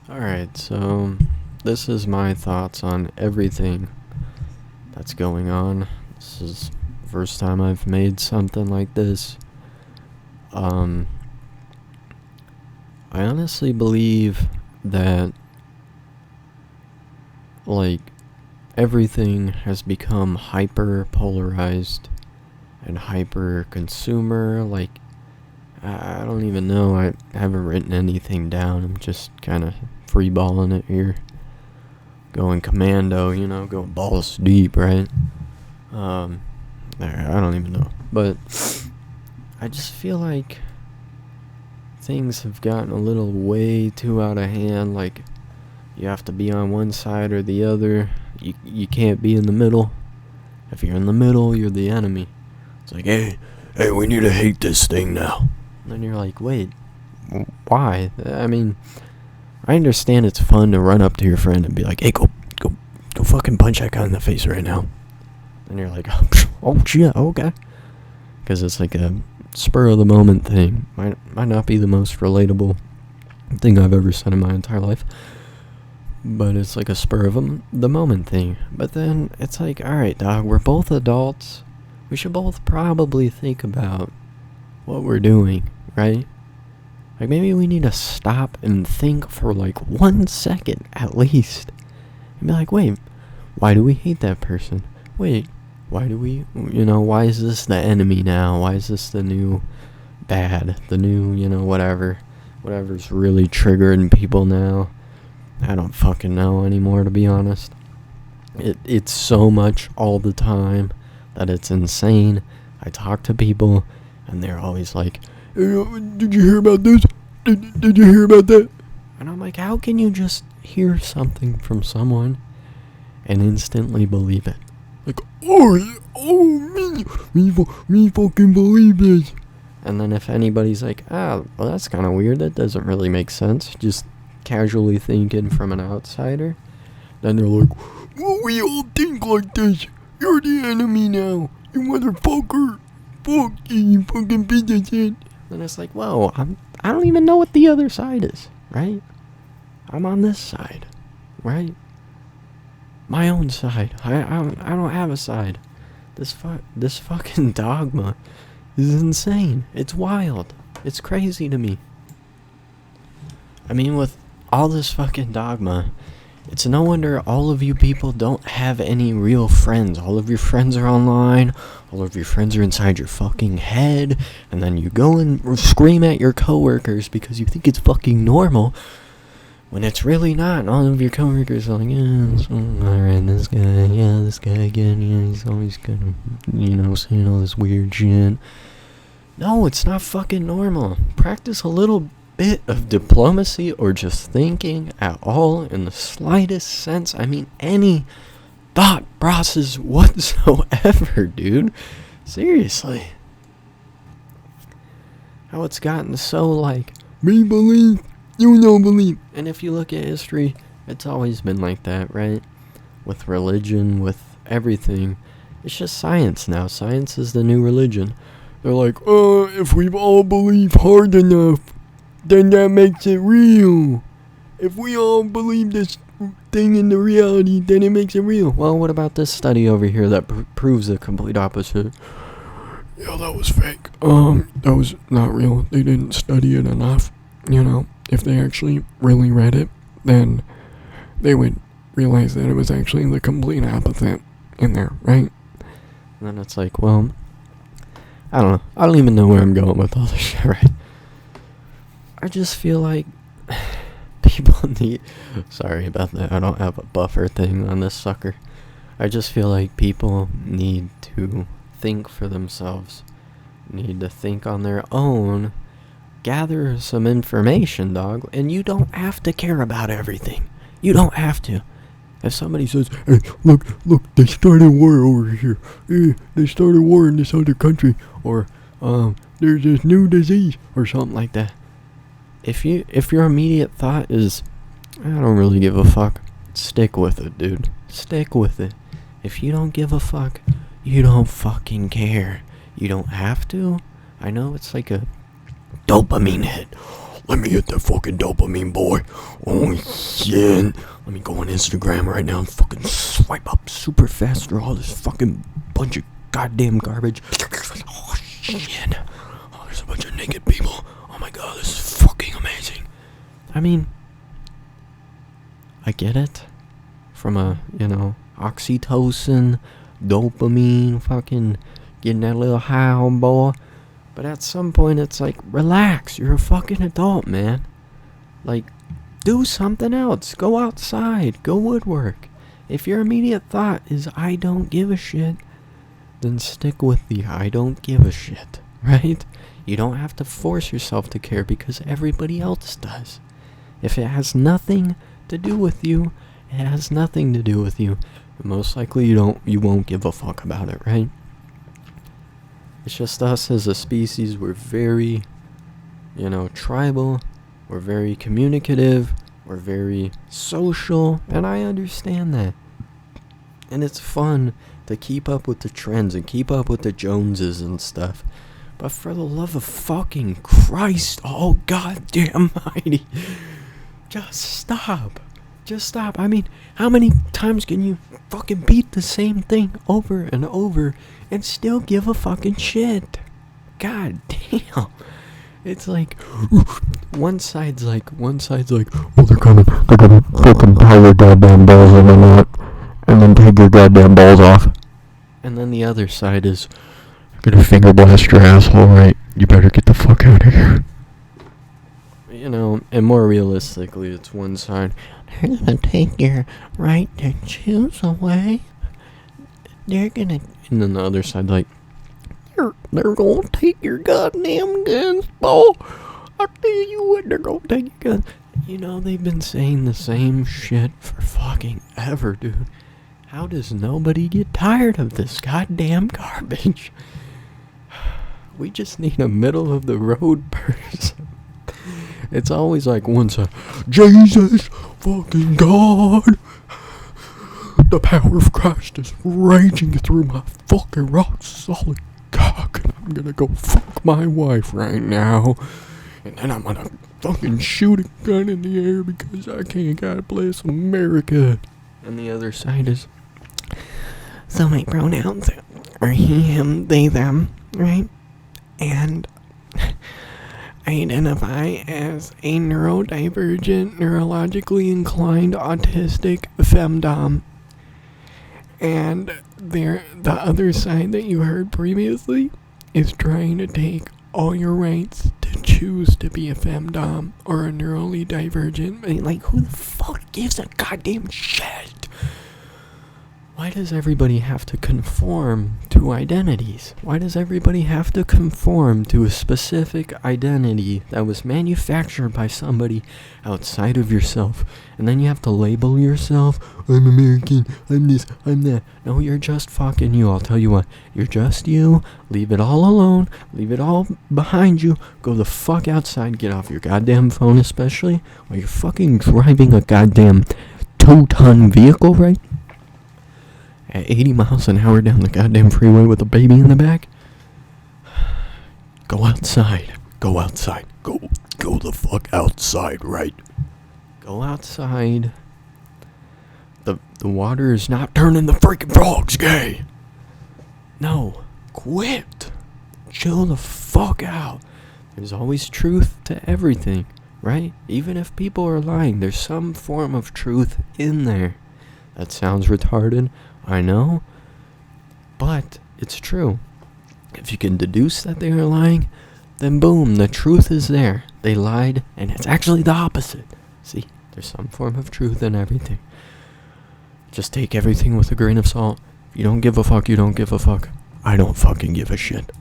Alright, so this is my thoughts on everything that's going on. This is the first time I've made something like this. I honestly believe that, like, everything has become hyper polarized and hyper consumer. Like, I don't even know. I haven't written anything down. I'm just kind of freeballing it here. Going commando, going balls deep, right? I don't even know. But I just feel like things have gotten a little way too out of hand. Like, you have to be on one side or the other. You can't be in the middle. If you're in the middle, you're the enemy. It's like, hey, we need to hate this thing now. And then you're like, wait, why? I mean, I understand it's fun to run up to your friend and be like, hey, go fucking punch that guy in the face right now. And you're like, oh shit, okay. Because it's like a spur of the moment thing. Might not be the most relatable thing I've ever said in my entire life. But it's like a spur of the moment thing. But then it's like, alright, dog, we're both adults. We should both probably think about what we're doing, right? Like, maybe we need to stop and think for like 1 second at least. And be like, wait, why do we hate that person? Wait, why do we, why is this the enemy now? Why is this the new bad? The new, whatever's really triggering people now. I don't fucking know anymore, to be honest. It's so much all the time that it's insane. I talk to people, and they're always like, hey, did you hear about this? Did you hear about that? And I'm like, how can you just hear something from someone and instantly believe it? Like, me fucking believe this. And then if anybody's like, well, that's kind of weird, that doesn't really make sense, just casually thinking from an outsider, then they're like, well, we all think like this. You're the enemy now, you motherfucker. Fuck you fucking piece of shit. And it's like, whoa, I don't even know what the other side is, right? I'm on this side, right? My own side. I don't have a side. This fucking dogma is insane. It's wild. It's crazy to me. I mean, with all this fucking dogma, it's no wonder all of you people don't have any real friends. All of your friends are online. All of your friends are inside your fucking head. And then you go and scream at your coworkers because you think it's fucking normal, when it's really not. And all of your coworkers are like, alright, this guy again, he's always kind of, saying all this weird shit. No, it's not fucking normal. Practice a little bit of diplomacy or just thinking at all in the slightest sense. I mean, any thought process whatsoever, dude. Seriously. How it's gotten so like, me believe, you don't believe. And if you look at history, it's always been like that, right? With religion, with everything. It's just science now. Science is the new religion. They're like, if we all believe hard enough, then that makes it real. If we all believe this thing in the reality, then it makes it real. Well, what about this study over here that proves the complete opposite? Yeah, that was fake. That was not real. They didn't study it enough. If they actually really read it, then they would realize that it was actually the complete opposite in there, right? And then it's like, well, I don't know. I don't even know where I'm going with all this shit, right? I just feel like people need... Sorry about that. I don't have a buffer thing on this sucker. I just feel like people need to think for themselves. Need to think on their own. Gather some information, dog. And you don't have to care about everything. You don't have to. If somebody says, hey, look, they started a war over here. They started a war in this other country. Or, there's this new disease. Or something like that. If your immediate thought is, I don't really give a fuck, stick with it, dude. Stick with it. If you don't give a fuck, you don't fucking care. You don't have to. I know it's like a dopamine hit. Let me hit that fucking dopamine, boy. Oh, shit. Let me go on Instagram right now and fucking swipe up super fast through all this fucking bunch of goddamn garbage. Oh, shit. Oh, there's a bunch of naked people. Oh my god, this is fucking amazing. I mean, I get it. From a, oxytocin, dopamine, fucking getting that little high on, boy. But at some point, it's like, relax. You're a fucking adult, man. Like, do something else. Go outside. Go woodwork. If your immediate thought is, I don't give a shit, then stick with the I don't give a shit, right? You don't have to force yourself to care because everybody else does. If it has nothing to do with you, it has nothing to do with you. Most likely you won't give a fuck about it, right? It's just us as a species, we're very, tribal, we're very communicative, we're very social, and I understand that. And it's fun to keep up with the trends and keep up with the Joneses and stuff. But for the love of fucking Christ, oh goddamn mighty, just stop. Just stop. I mean, how many times can you fucking beat the same thing over and over and still give a fucking shit? God damn. It's like, one side's like, oh, they're gonna fucking tie your goddamn balls in a knot and then take your goddamn balls off. And then the other side is, I'm gonna finger blast your asshole, right? You better get the fuck out of here. And more realistically, it's one side, they're gonna take your right to choose away. They're gonna, and then the other side, like, they're gonna take your goddamn guns, boy. I tell you what, they're gonna take your guns. They've been saying the same shit for fucking ever, dude. How does nobody get tired of this goddamn garbage? We just need a middle of the road person. It's always like one side, Jesus fucking God, the power of Christ is raging through my fucking rock solid cock, and I'm gonna go fuck my wife right now, and then I'm gonna fucking shoot a gun in the air because I can't, God bless America. And the other side is, so my pronouns are he, him, they, them, right? And I identify as a neurodivergent, neurologically inclined, autistic femdom. And the other side that you heard previously is trying to take all your rights to choose to be a femdom or a neurally divergent. I mean, like, who the fuck gives a goddamn shit? Why does everybody have to conform to identities? Why does everybody have to conform to a specific identity that was manufactured by somebody outside of yourself? And then you have to label yourself, I'm American, I'm this, I'm that. No, you're just fucking you. I'll tell you what, you're just you. Leave it all alone. Leave it all behind you. Go the fuck outside. Get off your goddamn phone, especially while you're fucking driving a goddamn 2-ton vehicle, right? At 80 miles an hour down the goddamn freeway with a baby in the back. Go outside. Go outside. Go the fuck outside, right? Go outside. The water is not turning the freaking frogs gay. No. Quit. Chill the fuck out. There's always truth to everything, right? Even if people are lying, there's some form of truth in there. That sounds retarded, I know, but it's true. If you can deduce that they are lying, then boom, the truth is there. They lied, and it's actually the opposite. See, there's some form of truth in everything. Just take everything with a grain of salt. If you don't give a fuck, you don't give a fuck. I don't fucking give a shit.